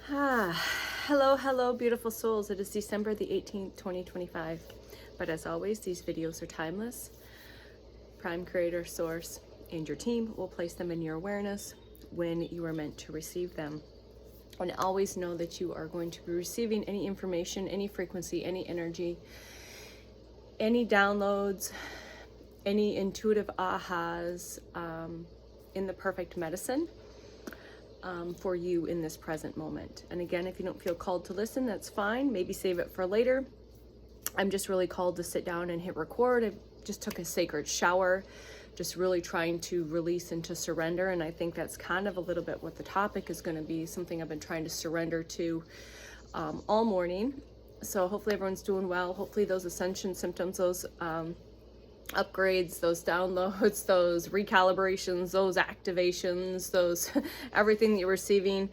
Hello, beautiful souls. It is December the 18th, 2025. But as always, these videos are timeless. Prime Creator, Source, and your team will place them in your awareness when you are meant to receive them. And always know that you are going to be receiving any information, any frequency, any energy, any downloads, any intuitive ahas in the perfect medicine for you in this present moment. And again, if you don't feel called to listen, that's fine. Maybe save it for later. I'm just really called to sit down and hit record. I just took a sacred shower, just really trying to release and to surrender. And I think that's kind of a little bit what the topic is going to be, something I've been trying to surrender to all morning. So hopefully everyone's doing well. Hopefully those ascension symptoms, those upgrades, those downloads, those recalibrations, those activations, those everything that you're receiving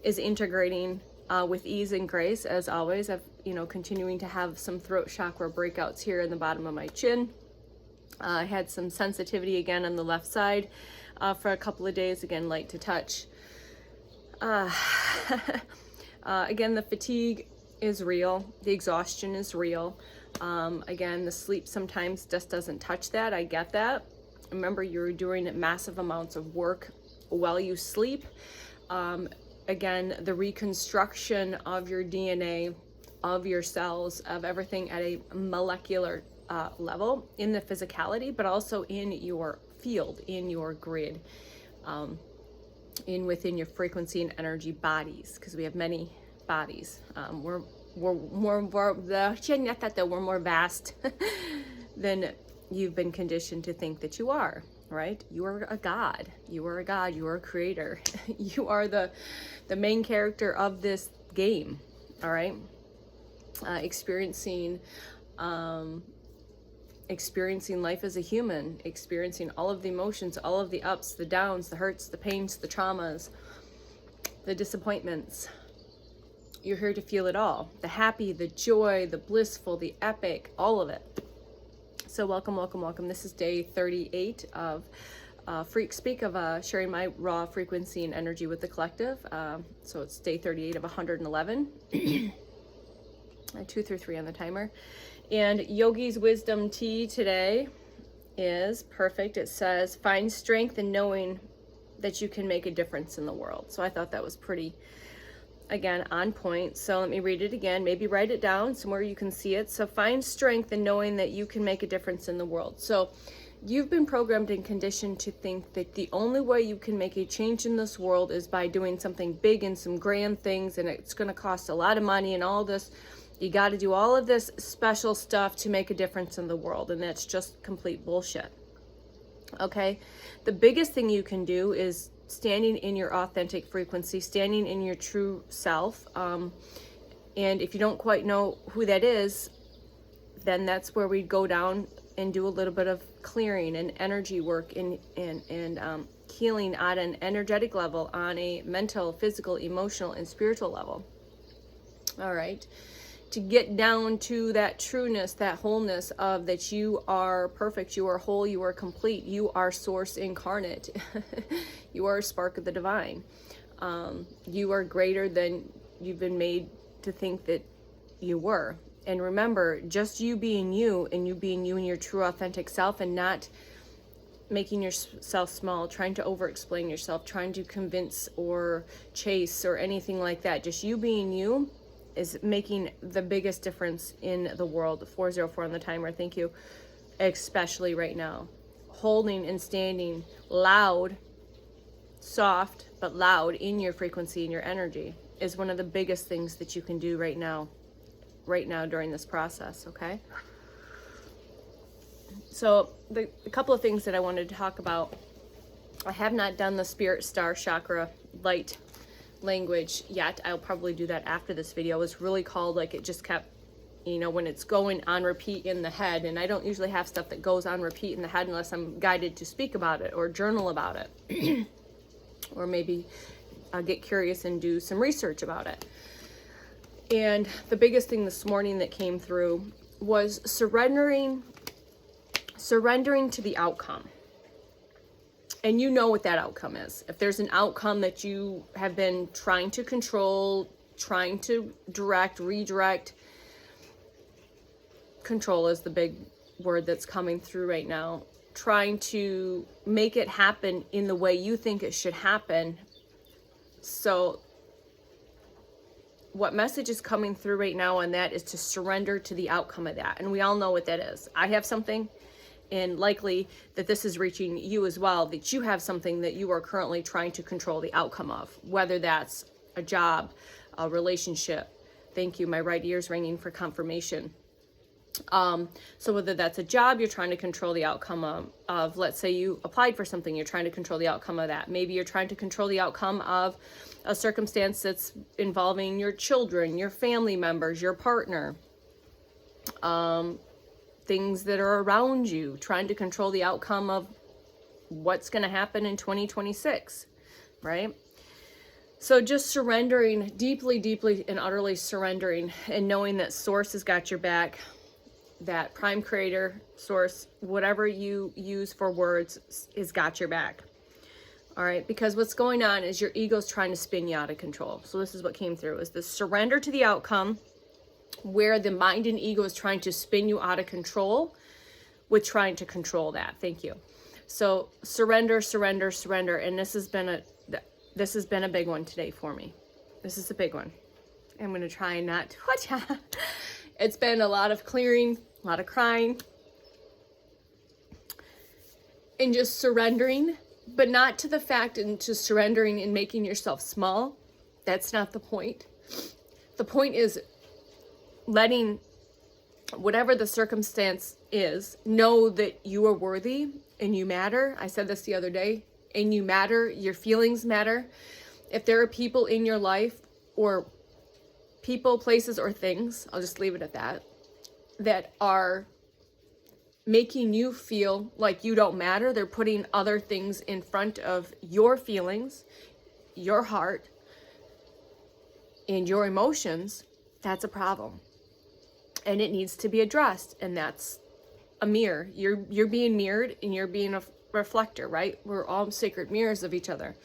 is integrating with ease and grace. As always, I've continuing to have some throat chakra breakouts here in the bottom of my chin. I had some sensitivity again on the left side for a couple of days, again light to touch. Again, the fatigue is real, the exhaustion is real. Again, the sleep sometimes just doesn't touch that. I get that. Remember, you're doing massive amounts of work while you sleep. Again, the reconstruction of your DNA, of your cells, of everything at a molecular level in the physicality, but also in your field, in your grid, within your frequency and energy bodies, because we have many bodies. We're more vast than you've been conditioned to think that you are, right? You are a god. You are a god. You are a creator. You are the main character of this game, all right? Experiencing life as a human, experiencing all of the emotions, all of the ups, the downs, the hurts, the pains, the traumas, the disappointments. You're here to feel it all. The happy, the joy, the blissful, the epic, all of it. So welcome, welcome, welcome. This is day 38 of FreQSpeak, of sharing my raw frequency and energy with the collective. So it's day 38 of 111. 2 through 3 on the timer. And Yogi's Wisdom Tea today is perfect. It says, find strength in knowing that you can make a difference in the world. So I thought that was pretty, again, on point. So let me read it again, maybe write it down somewhere you can see it. So find strength in knowing that you can make a difference in the world. So you've been programmed and conditioned to think that the only way you can make a change in this world is by doing something big and some grand things, and it's going to cost a lot of money and all this. You got to do all of this special stuff to make a difference in the world, and that's just complete bullshit. Okay? The biggest thing you can do is standing in your authentic frequency, standing in your true self. And if you don't quite know who that is, then that's where we go down and do a little bit of clearing and energy work and healing at an energetic level, on a mental, physical, emotional, and spiritual level. All right. To get down to that trueness, that wholeness of that you are perfect, you are whole, you are complete, you are source incarnate. You are a spark of the divine. You are greater than you've been made to think that you were. And remember, just you being you, and you being you in your true authentic self, and not making yourself small, trying to over-explain yourself, trying to convince or chase or anything like that. Just you being you is making the biggest difference in the world. 404 on the timer, thank you. Especially right now. Holding and standing loud, soft, but loud in your frequency and your energy is one of the biggest things that you can do right now during this process, okay? So the couple of things that I wanted to talk about, I have not done the spirit star chakra light language yet. I'll probably do that after this video. It was really called, like, it just kept, when it's going on repeat in the head, and I don't usually have stuff that goes on repeat in the head unless I'm guided to speak about it or journal about it or maybe I'll get curious and do some research about it. And the biggest thing this morning that came through was surrendering to the outcome. And you know what that outcome is. If there's an outcome that you have been trying to control, trying to direct, redirect, control is the big word that's coming through right now, trying to make it happen in the way you think it should happen. So what message is coming through right now on that is to surrender to the outcome of that. And we all know what that is. I have something, and likely that this is reaching you as well, that you have something that you are currently trying to control the outcome of, whether that's a job, a relationship. Thank you, my right ear's ringing for confirmation. So whether that's a job you're trying to control the outcome of, let's say you applied for something, you're trying to control the outcome of that. Maybe you're trying to control the outcome of a circumstance that's involving your children, your family members, your partner, things that are around you, trying to control the outcome of what's going to happen in 2026, right? So just surrendering, deeply, deeply and utterly surrendering, and knowing that source has got your back, that prime creator, source, whatever you use for words, is got your back. All right, because what's going on is your ego's trying to spin you out of control. So this is what came through, is the surrender to the outcome, where the mind and ego is trying to spin you out of control with trying to control that. Thank you. So surrender, surrender, surrender. And this has been a big one today for me. This is a big one. I'm going to try and not, it's been a lot of clearing, a lot of crying, and just surrendering, but not to the fact into surrendering and making yourself small. That's not the point. The point is letting whatever the circumstance is, know that you are worthy and you matter. I said this the other day, and you matter, your feelings matter. If there are people in your life, or people, places, or things, I'll just leave it at that, that are making you feel like you don't matter, they're putting other things in front of your feelings, your heart, and your emotions, that's a problem. And it needs to be addressed. And that's a mirror. You're being mirrored, and you're being a reflector, right? We're all sacred mirrors of each other.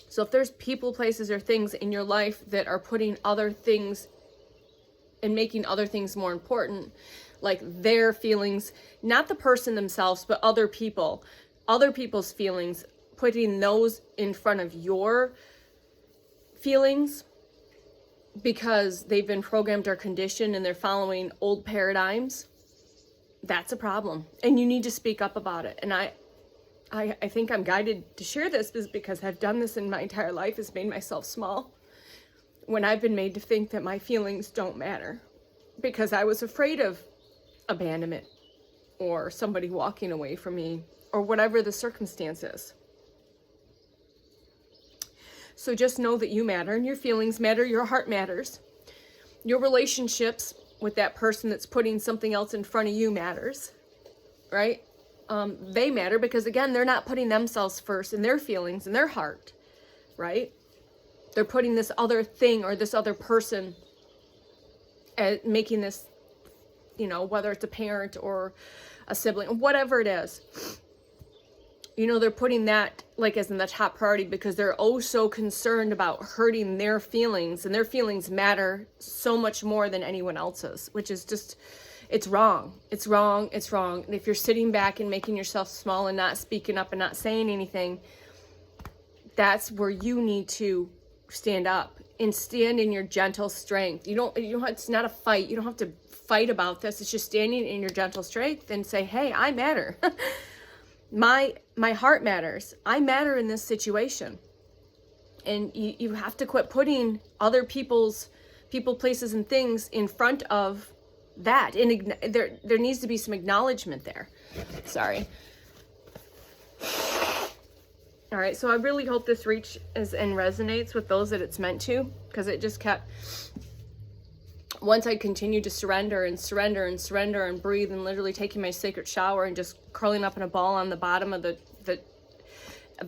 So if there's people, places, or things in your life that are putting other things and making other things more important, like their feelings, not the person themselves, but other people, other people's feelings, putting those in front of your feelings, because they've been programmed or conditioned and they're following old paradigms, that's a problem. And you need to speak up about it. And I think I'm guided to share this is because I've done this in my entire life, has made myself small when I've been made to think that my feelings don't matter, because I was afraid of abandonment or somebody walking away from me or whatever the circumstance is. So just know that you matter, and your feelings matter, your heart matters. Your relationships with that person that's putting something else in front of you matters, right? They matter because, again, they're not putting themselves first and their feelings and their heart, right? They're putting this other thing or this other person at making this, whether it's a parent or a sibling, whatever it is. They're putting that like as in the top priority because they're oh so concerned about hurting their feelings, and their feelings matter so much more than anyone else's, which is just, it's wrong. It's wrong. It's wrong. And if you're sitting back and making yourself small and not speaking up and not saying anything, that's where you need to stand up and stand in your gentle strength. It's not a fight. You don't have to fight about this. It's just standing in your gentle strength and say, hey, I matter. My heart matters. I matter in this situation. And you have to quit putting other people, places, and things in front of that. And there needs to be some acknowledgement there. Sorry. All right, so I really hope this reaches and resonates with those that it's meant to, because it just kept, once I continued to surrender and surrender and surrender and breathe, and literally taking my sacred shower and just curling up in a ball on the bottom of the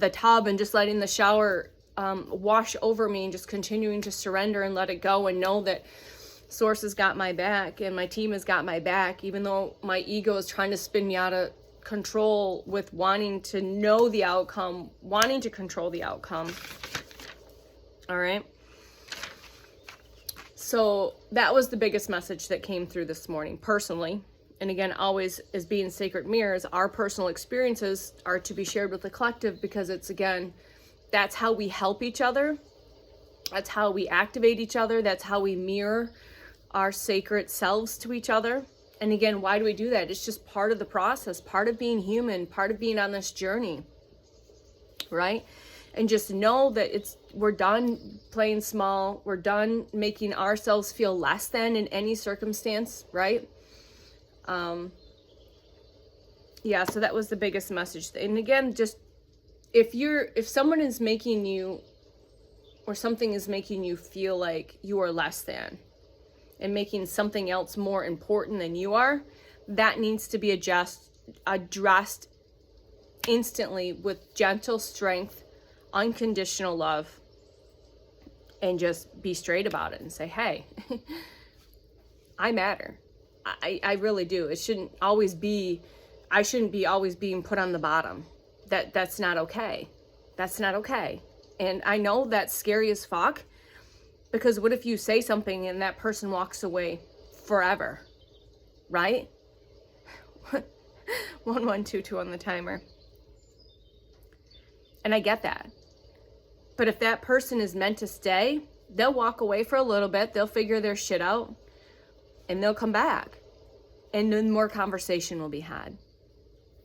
tub and just letting the shower wash over me, and just continuing to surrender and let it go, and know that Source has got my back and my team has got my back, even though my ego is trying to spin me out of control with wanting to know the outcome, wanting to control the outcome. All right. So that was the biggest message that came through this morning, personally. And again, always as being sacred mirrors, our personal experiences are to be shared with the collective, because it's, again, that's how we help each other. That's how we activate each other. That's how we mirror our sacred selves to each other. And again, why do we do that? It's just part of the process, part of being human, part of being on this journey, right? And just know that we're done playing small. We're done making ourselves feel less than in any circumstance, right? Yeah, so that was the biggest message. And again, just if someone is making you, or something is making you feel like you are less than and making something else more important than you are, that needs to be addressed instantly with gentle strength, unconditional love, and just be straight about it and say, hey, I matter. I really do. It shouldn't always be, I shouldn't be always being put on the bottom. That's not okay. That's not okay. And I know that's scary as fuck, because what if you say something and that person walks away forever, right? 1122 on the timer. And I get that. But if that person is meant to stay, they'll walk away for a little bit, they'll figure their shit out, and they'll come back. And then more conversation will be had,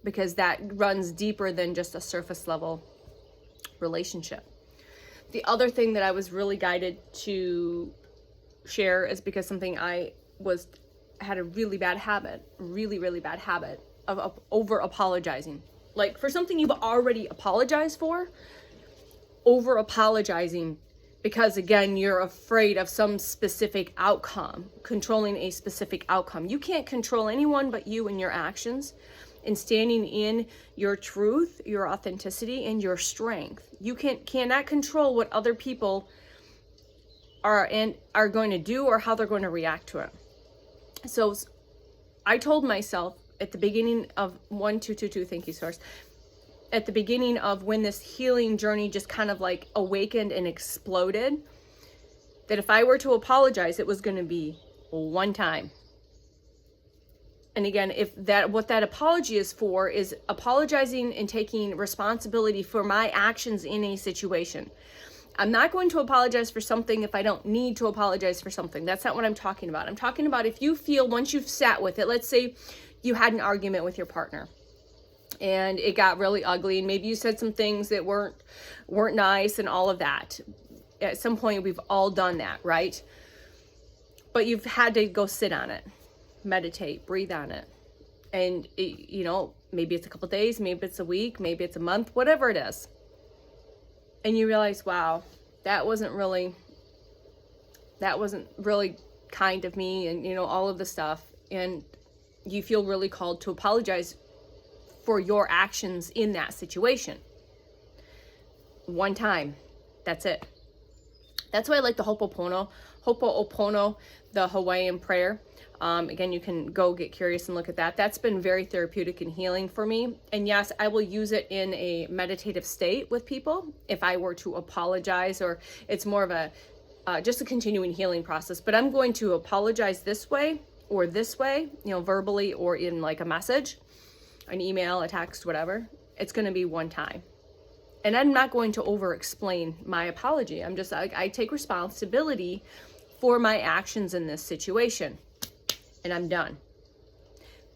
because that runs deeper than just a surface level relationship. The other thing that I was really guided to share is because something I had a really bad habit of over apologizing. Like, for something you've already apologized for, over apologizing because, again, you're afraid of some specific outcome, controlling a specific outcome. You can't control anyone but you and your actions, and standing in your truth, your authenticity, and your strength. You cannot control what other people are going to do or how they're going to react to it. So I told myself at the beginning of 1222, thank you, Source, at the beginning of when this healing journey just kind of like awakened and exploded, that if I were to apologize, it was going to be one time. And again, what that apology is for is apologizing and taking responsibility for my actions in a situation. I'm not going to apologize for something if I don't need to apologize for something. That's not what I'm talking about. I'm talking about if you feel, once you've sat with it, let's say you had an argument with your partner and it got really ugly, and maybe you said some things that weren't nice and all of that. At some point, we've all done that, right? But you've had to go sit on it, meditate, breathe on it. And maybe it's a couple days, maybe it's a week, maybe it's a month, whatever it is. And you realize, wow, that wasn't really kind of me, and all of the stuff. And you feel really called to apologize for your actions in that situation. One time. That's it. That's why I like the Ho'oponopono, the Hawaiian prayer. Again, you can go get curious and look at that. That's been very therapeutic and healing for me. And yes, I will use it in a meditative state with people if I were to apologize, or it's more of a just a continuing healing process. But I'm going to apologize this way or this way, verbally or in like a message, an email, a text, whatever. It's going to be one time. And I'm not going to over-explain my apology. I take responsibility for my actions in this situation. And I'm done.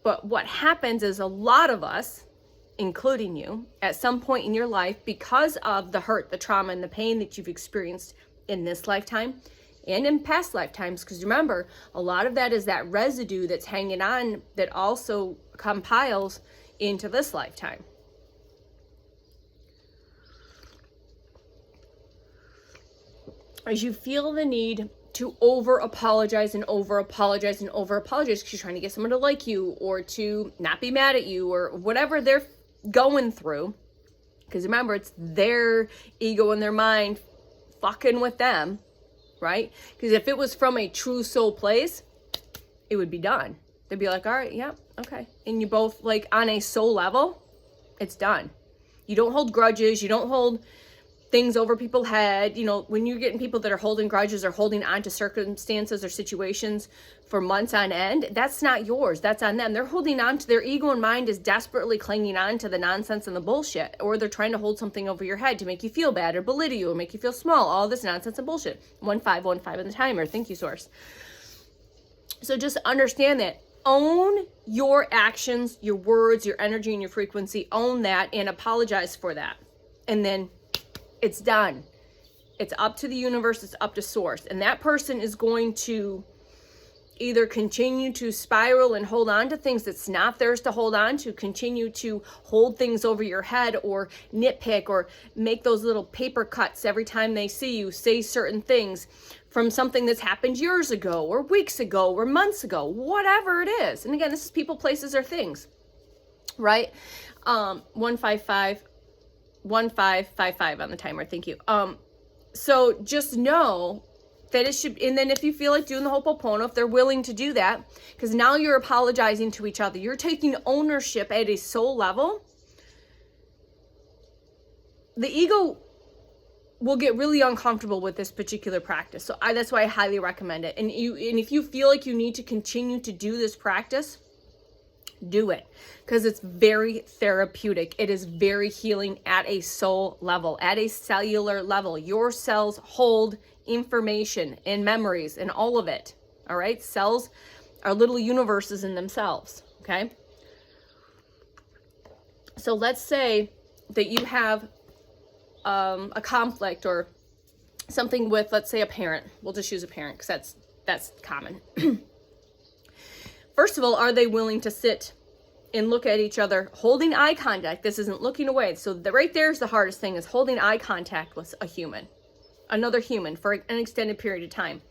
But what happens is a lot of us, including you, at some point in your life, because of the hurt, the trauma, and the pain that you've experienced in this lifetime and in past lifetimes, because remember, a lot of that is that residue that's hanging on that also compiles into this lifetime. As you feel the need to over apologize because you're trying to get someone to like you or to not be mad at you or whatever they're going through, because remember, it's their ego and their mind fucking with them, right? Because if it was from a true soul place, it would be done. They'd be like, all right, yeah, okay. And you both, like, on a soul level, it's done. You don't hold grudges. You don't hold things over people's head. You know, when you're getting people that are holding grudges or holding on to circumstances or situations for months on end, that's not yours. That's on them. They're holding on to their ego and mind is desperately clinging on to the nonsense and the bullshit, or they're trying to hold something over your head to make you feel bad or belittle you or make you feel small. All this nonsense and bullshit. 1515 on the timer. Thank you, source. So just understand that. Own your actions, your words, your energy, and your frequency. Own that and apologize for that. And then it's done. It's up to the universe. It's up to source. And that person is going to either continue to spiral and hold on to things that's not theirs to hold on to, continue to hold things over your head or nitpick or make those little paper cuts every time they see you, say certain things from something that's happened years ago or weeks ago or months ago, whatever it is. And again, this is people, places, or things, right? 1555 on the timer. Thank you. So just know that it should, and then if you feel like doing the Ho'oponopono, if they're willing to do that, because now you're apologizing to each other. You're taking ownership at a soul level. The ego will get really uncomfortable with this particular practice. So that's why I highly recommend it. And if you feel like you need to continue to do this practice, do it, because it's very therapeutic. It is very healing at a soul level, at a cellular level. Your cells hold information and memories and all of it. All right. Cells are little universes in themselves. Okay. So let's say that you have a conflict or something with, let's say, a parent. We'll just use a parent because that's common. First of all, are they willing to sit and look at each other, holding eye contact? This isn't looking away. So right there's the hardest thing, is holding eye contact with a human, another human, for an extended period of time.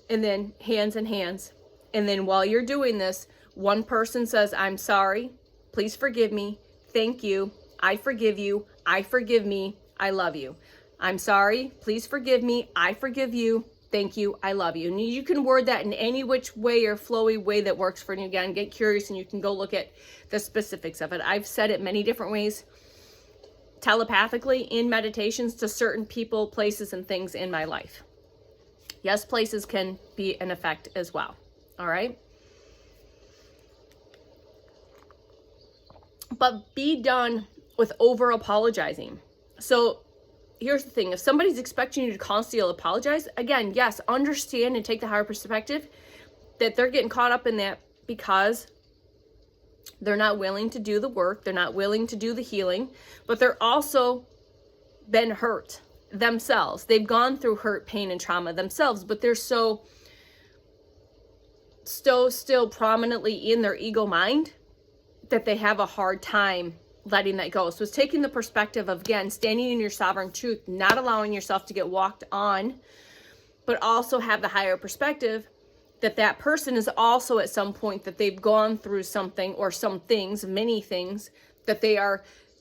And then hands in hands. And then while you're doing this, one person says, I'm sorry, please forgive me, thank you, I forgive you, I forgive me, I love you. I'm sorry, please forgive me, I forgive you, thank you, I love you. And you can word that in any which way or flowy way that works for you. Again, get curious and you can go look at the specifics of it. I've said it many different ways, telepathically, in meditations, to certain people, places, and things in my life. Yes, places can be an effect as well. All right. But be done with over apologizing. So here's the thing. If somebody's expecting you to constantly apologize, again, yes, understand and take the higher perspective that they're getting caught up in that because they're not willing to do the work. They're not willing to do the healing, but they're also been hurt themselves. They've gone through hurt, pain, and trauma themselves, but they're so still prominently in their ego mind that they have a hard time letting that go. So it's taking the perspective of, again, standing in your sovereign truth, not allowing yourself to get walked on, but also have the higher perspective that that person is also at some point that they've gone through something or some things, many things that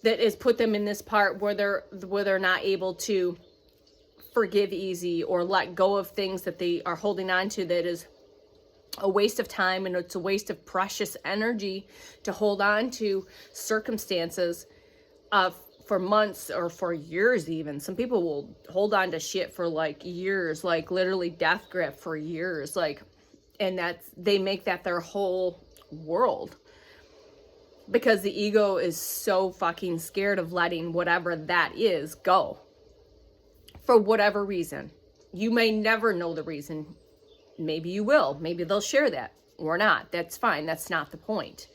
has put them in this part where they're not able to forgive easy or let go of things that they are holding on to, that is a waste of time, and it's a waste of precious energy to hold on to circumstances for months or for years even. Some people will hold on to shit for like years, like literally death grip for years, like, and they make that their whole world because the ego is so fucking scared of letting whatever that is go for whatever reason. You may never know the reason. Maybe you will. Maybe they'll share that or not. That's fine. That's not the point.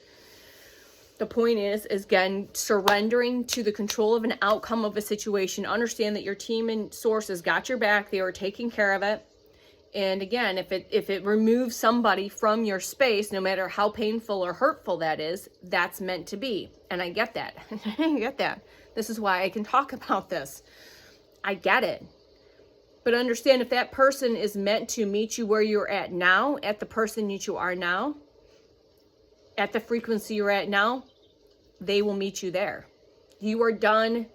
The point is again, surrendering to the control of an outcome of a situation. Understand that your team and source has got your back. They are taking care of it. And again, if it removes somebody from your space, no matter how painful or hurtful that is, that's meant to be. And I get that. I get that. This is why I can talk about this. I get it. But understand, if that person is meant to meet you where you're at now, at the person that you are now, at the frequency you're at now, they will meet you there. You are done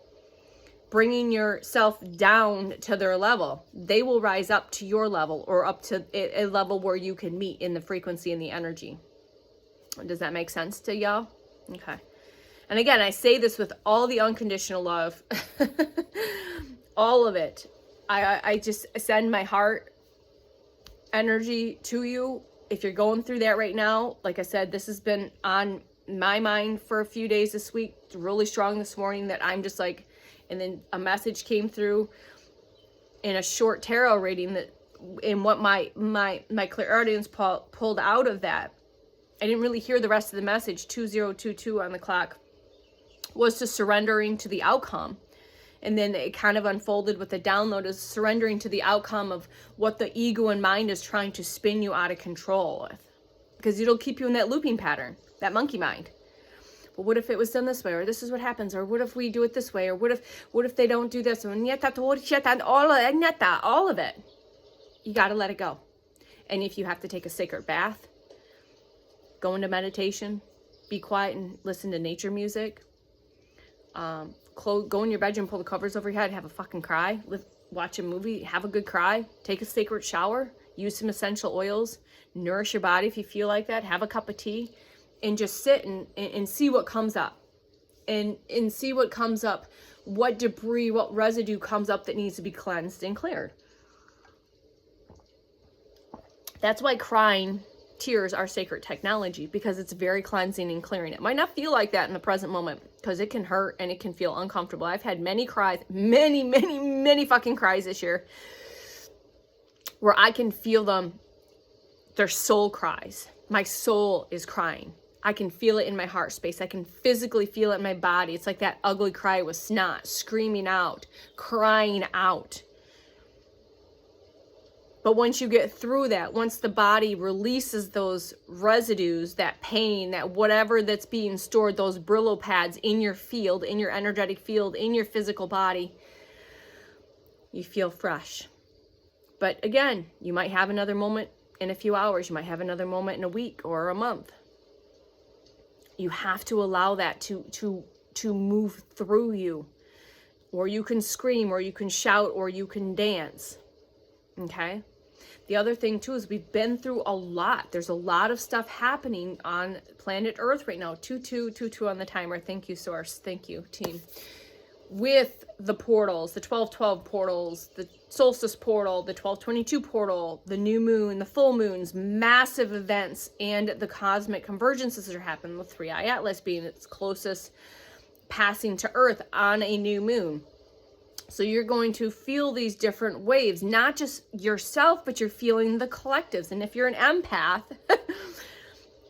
bringing yourself down to their level. They will rise up to your level, or up to a level where you can meet in the frequency and the energy. Does that make sense to y'all? Okay. And again, I say this with all the unconditional love, all of it. I just send my heart energy to you. If you're going through that right now, like I said, this has been on my mind for a few days this week, really strong this morning, that I'm just like, and then a message came through in a short tarot reading that, in what my clairaudience pulled out of that, I didn't really hear the rest of the message. 2022 on the clock was to surrendering to the outcome. And then it kind of unfolded with the download as surrendering to the outcome of what the ego and mind is trying to spin you out of control with. Because it'll keep you in that looping pattern, that monkey mind. Well, what if it was done this way? Or this is what happens? Or what if we do it this way? Or what if they don't do this? And all of it. You got to let it go. And if you have to take a sacred bath, go into meditation, be quiet and listen to nature music, go in your bedroom, pull the covers over your head, have a fucking cry, watch a movie, have a good cry, take a sacred shower, use some essential oils, nourish your body if you feel like that, have a cup of tea, and just sit and see what comes up. And see what comes up, what debris, what residue comes up that needs to be cleansed and cleared. That's why crying tears are sacred technology, because it's very cleansing and clearing. It might not feel like that in the present moment, because it can hurt and it can feel uncomfortable. I've had many cries, many fucking cries this year, where I can feel them. They're soul cries. My soul is crying. I can feel it in my heart space. I can physically feel it in my body. It's like that ugly cry with snot, screaming out, crying out. But once you get through that, once the body releases those residues, that pain, that whatever that's being stored, those Brillo pads in your field, in your energetic field, in your physical body, you feel fresh. But again, you might have another moment in a few hours. You might have another moment in a week or a month. You have to allow that to move through you. Or you can scream, or you can shout, or you can dance. Okay? The other thing too is we've been through a lot. There's a lot of stuff happening on planet Earth right now. 2222 on the timer. Thank you, Source. Thank you, team. With the portals, the 1212 portals, the solstice portal, the 1222 portal, the new moon, the full moons, massive events, and the cosmic convergences that are happening with 3i Atlas being its closest passing to Earth on a new moon. So you're going to feel these different waves, not just yourself, but you're feeling the collectives. And if you're an empath,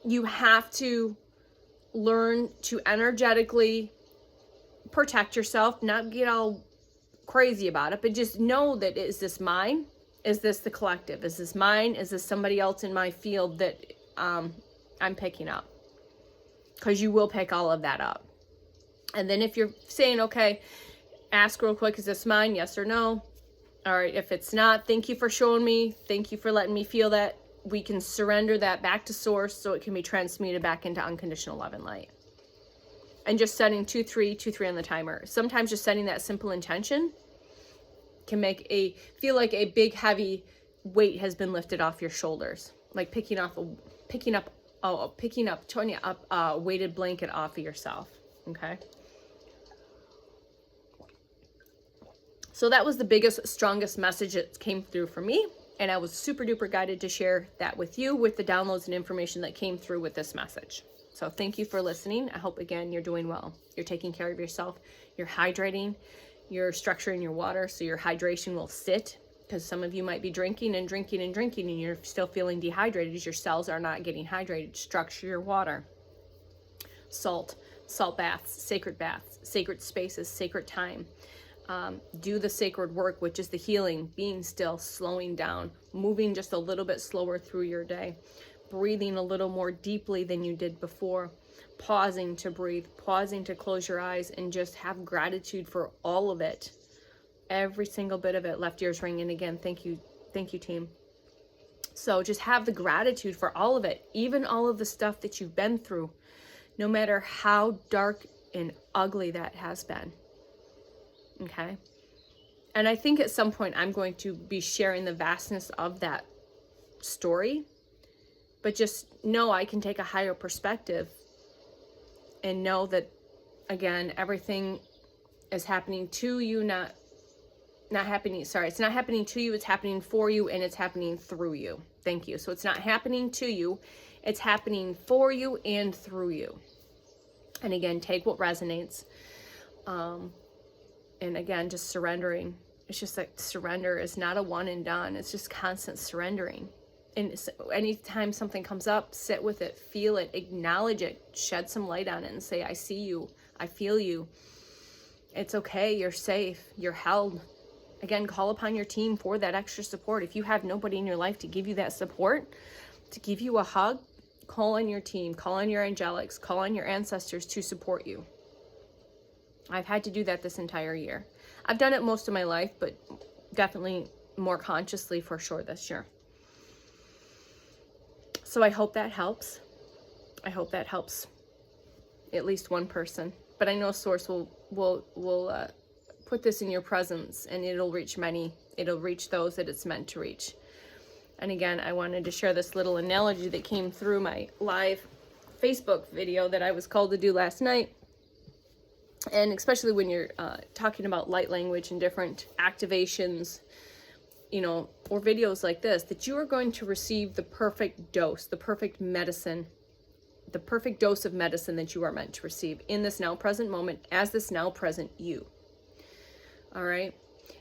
you have to learn to energetically protect yourself, not get all crazy about it, but just know that, is this mine? Is this the collective? Is this mine? Is this somebody else in my field that I'm picking up? Because you will pick all of that up. And then if you're saying, okay, ask real quick, is this mine? Yes or no? All right, if it's not, thank you for showing me. Thank you for letting me feel that. We can surrender that back to source so it can be transmuted back into unconditional love and light. And just setting 2323 on the timer. Sometimes just setting that simple intention can feel like a big heavy weight has been lifted off your shoulders. Like picking up a weighted blanket off of yourself. Okay? So that was the biggest, strongest message that came through for me. And I was super duper guided to share that with you, with the downloads and information that came through with this message. So thank you for listening. I hope, again, you're doing well. You're taking care of yourself. You're hydrating. You're structuring your water so your hydration will sit. Because some of you might be drinking and you're still feeling dehydrated as your cells are not getting hydrated. Structure your water. Salt baths, sacred spaces, sacred time. Do the sacred work, which is the healing, being still, slowing down, moving just a little bit slower through your day, breathing a little more deeply than you did before, pausing to breathe, pausing to close your eyes, and just have gratitude for all of it. Every single bit of it. Left ears ringing again. Thank you, team. So just have the gratitude for all of it, even all of the stuff that you've been through, no matter how dark and ugly that has been. Okay. And I think at some point I'm going to be sharing the vastness of that story, But just know I can take a higher perspective and know that, again, everything is happening to you, not happening, sorry, it's not happening to you, it's happening for you, and it's happening through you. Thank you. So it's not happening to you, it's happening for you and through you. And again, take what resonates. And again, just surrendering. It's just like surrender is not a one and done. It's just constant surrendering. And anytime something comes up, sit with it, feel it, acknowledge it, shed some light on it and say, I see you, I feel you. It's okay, you're safe, you're held. Again, call upon your team for that extra support. If you have nobody in your life to give you that support, to give you a hug, call on your team, call on your angelics, call on your ancestors to support you. I've had to do that this entire year. I've done it most of my life, but definitely more consciously for sure this year. So I hope that helps. I hope that helps at least one person. But I know Source will put this in your presence, and it'll reach many. It'll reach those that it's meant to reach. And again, I wanted to share this little analogy that came through my live Facebook video that I was called to do last night. And especially when you're talking about light language and different activations, you know, or videos like this, that you are going to receive the perfect dose, the perfect medicine, the perfect dose of medicine that you are meant to receive in this now present moment as this now present you. All right.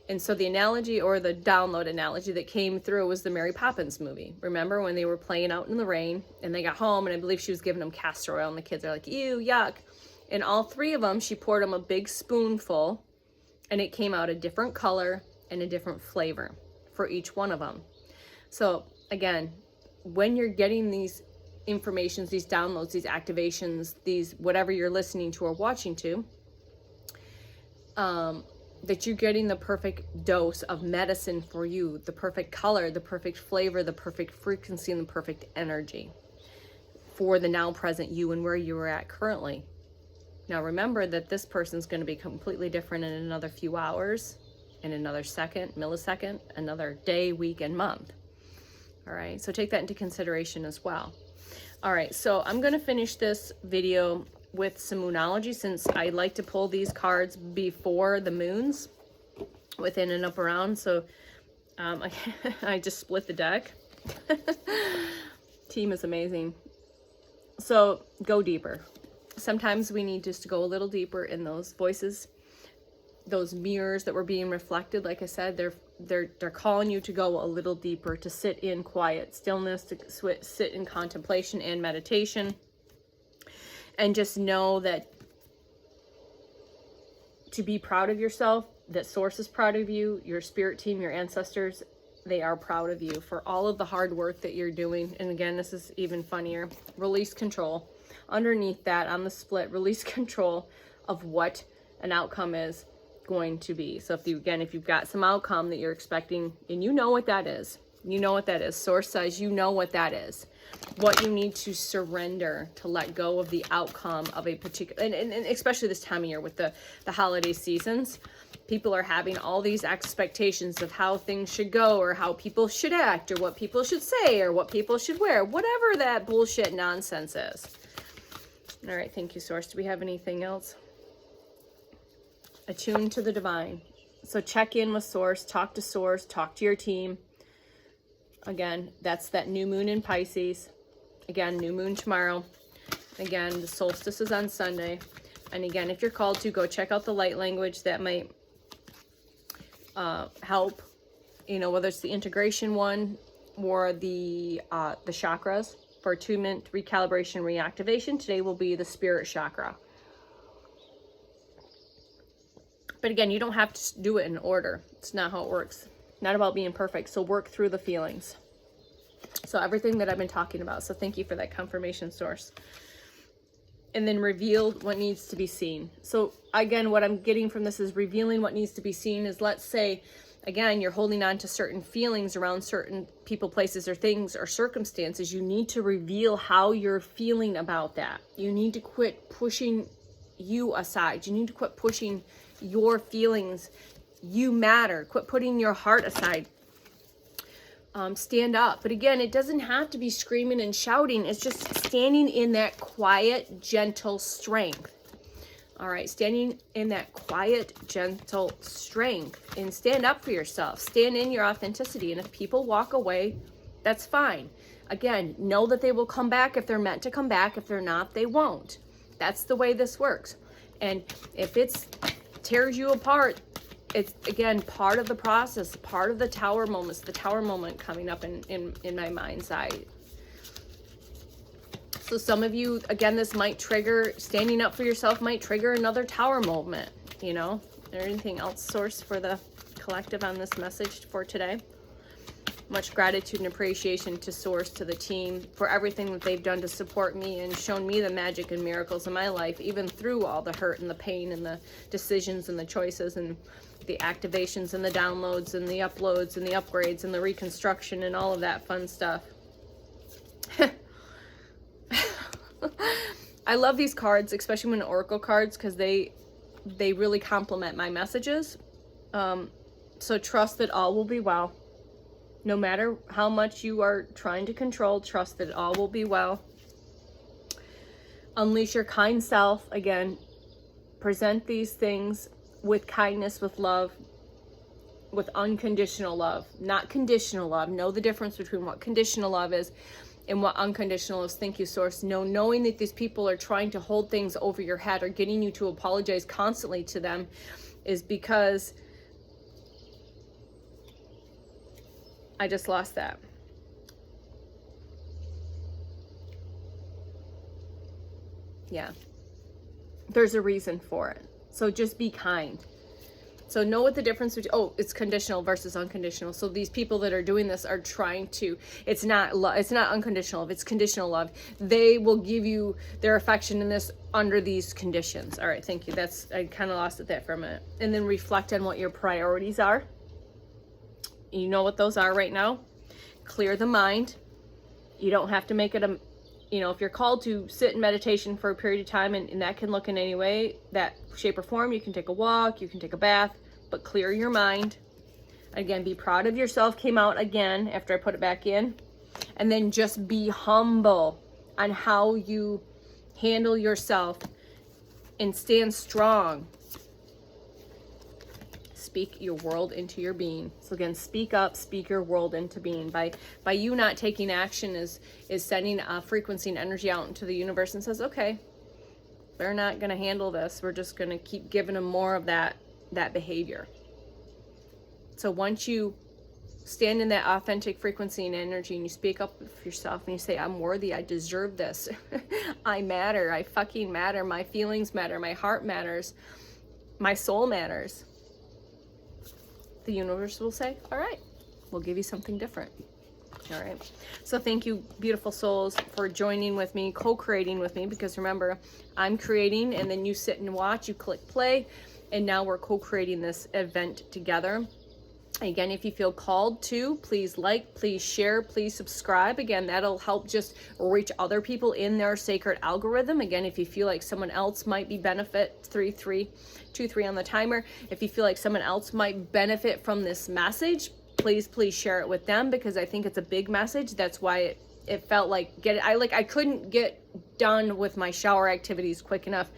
And so the analogy, or the download analogy that came through, was the Mary Poppins movie. Remember when they were playing out in the rain and they got home, and I believe she was giving them castor oil, and the kids are like, ew, yuck. And all three of them, she poured them a big spoonful, and it came out a different color and a different flavor for each one of them. So again, when you're getting these informations, these downloads, these activations, these whatever you're listening to or watching to, that you're getting the perfect dose of medicine for you, the perfect color, the perfect flavor, the perfect frequency, and the perfect energy for the now present you and where you are at currently. Now remember that this person's going to be completely different in another few hours, in another second, millisecond, another day, week, and month. All right, so take that into consideration as well. All right, so I'm going to finish this video with some moonology, since I like to pull these cards before the moons, within and up around. So I just split the deck. Team is amazing. So go deeper. Sometimes we need just to go a little deeper in those voices, those mirrors that were being reflected. Like I said, they're calling you to go a little deeper, to sit in quiet stillness, to sit in contemplation and meditation, and just know that to be proud of yourself, that Source is proud of you, your spirit team, your ancestors, they are proud of you for all of the hard work that you're doing. And again, this is even funnier. Release control. Underneath that, on the split, release control of what an outcome is going to be. So if you've got some outcome that you're expecting, and you know what that is, you know what that is. Source says you know what that is. What you need to surrender, to let go of the outcome of a particular, and especially this time of year with the holiday seasons, people are having all these expectations of how things should go, or how people should act, or what people should say, or what people should wear, whatever that bullshit nonsense is. All right, thank you, Source. Do we have anything else? Attune to the divine. So check in with Source, talk to your team. Again, that's that new moon in Pisces. Again, new moon tomorrow. Again, the solstice is on Sunday. And again, if you're called to, go check out the light language. That might help, you know, whether it's the integration one or the chakras for attunement, recalibration, reactivation. Today will be the spirit chakra. But again, you don't have to do it in order. It's not how it works. Not about being perfect. So work through the feelings. So everything that I've been talking about. So thank you for that confirmation, Source. And then reveal what needs to be seen. So again, what I'm getting from this is revealing what needs to be seen is, let's say, again, you're holding on to certain feelings around certain people, places, or things, or circumstances. You need to reveal how you're feeling about that. You need to quit pushing you aside. You need to quit pushing your feelings. You matter. Quit putting your heart aside. stand up. But again, it doesn't have to be screaming and shouting. It's just standing in that quiet, gentle strength. All right, standing in that quiet, gentle strength, and stand up for yourself. Stand in your authenticity. And if people walk away, that's fine. Again, know that they will come back if they're meant to come back. If they're not, they won't. That's the way this works. And if it tears you apart, it's, again, part of the process, part of the tower moments, the tower moment coming up in my mind's eye. So some of you, again, this might trigger, standing up for yourself might trigger another tower moment, you know. Is there anything else, Source, for the collective on this message for today? Much gratitude and appreciation to Source, to the team, for everything that they've done to support me and shown me the magic and miracles in my life, even through all the hurt and the pain and the decisions and the choices and the activations and the downloads and the uploads and the upgrades and the reconstruction and all of that fun stuff. I love these cards, especially when oracle cards, because they really complement my messages. So trust that all will be well. No matter how much you are trying to control, trust that all will be well. Unleash your kind self. Again, present these things with kindness, with love, with unconditional love, not conditional love. Know the difference between what conditional love is and what unconditional is. Thank you, Source. Knowing that these people are trying to hold things over your head or getting you to apologize constantly to them is because I just lost that. Yeah. There's a reason for it. So just be kind. So know what the difference between, it's conditional versus unconditional. So these people that are doing this are trying to, it's not unconditional love, it's conditional love. They will give you their affection in this under these conditions. All right, thank you. I kind of lost it there for a minute. And then reflect on what your priorities are. You know what those are right now. Clear the mind. You don't have to make it if you're called to sit in meditation for a period of time, and that can look in any way, that shape or form, you can take a walk, you can take a bath, but clear your mind. Again, be proud of yourself, came out again after I put it back in. And then just be humble on how you handle yourself and stand strong. Speak your world into your being. So again, speak up, speak your world into being. By you not taking action is sending a frequency and energy out into the universe and says, okay, they're not going to handle this. We're just going to keep giving them more of that behavior. So once you stand in that authentic frequency and energy and you speak up for yourself and you say, I'm worthy, I deserve this. I matter, I fucking matter. My feelings matter, my heart matters, my soul matters. The universe will say, all right, we'll give you something different. All right. So thank you, beautiful souls, for joining with me, co-creating with me, because remember, I'm creating and then you sit and watch, you click play, and now we're co-creating this event together. Again, if you feel called to, please like, please share, please subscribe. Again, that'll help just reach other people in their sacred algorithm. Again, if you feel like someone else might be benefit, 3-3-2-3 on the timer. If you feel like someone else might benefit from this message, please share it with them, because I think it's a big message. That's why it felt like I couldn't get done with my shower activities quick enough.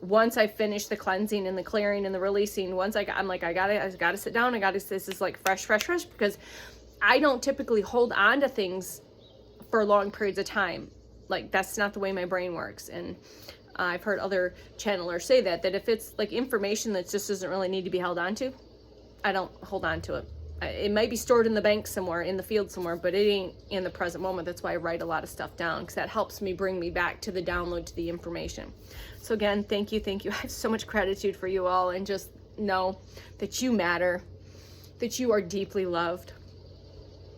Once I finish the cleansing and the clearing and the releasing, I'm like, I gotta sit down. This is like fresh, because I don't typically hold on to things for long periods of time. Like, that's not the way my brain works. And I've heard other channelers say that if it's like information that just doesn't really need to be held on to, I don't hold on to it. It might be stored in the bank somewhere, in the field somewhere, but it ain't in the present moment. That's why I write a lot of stuff down, because that helps me bring me back to the download, to the information. So again, thank you. I have so much gratitude for you all, and just know that you matter, that you are deeply loved,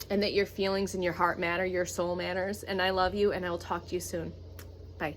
and that your feelings and your heart matter, your soul matters. And I love you, and I will talk to you soon. Bye.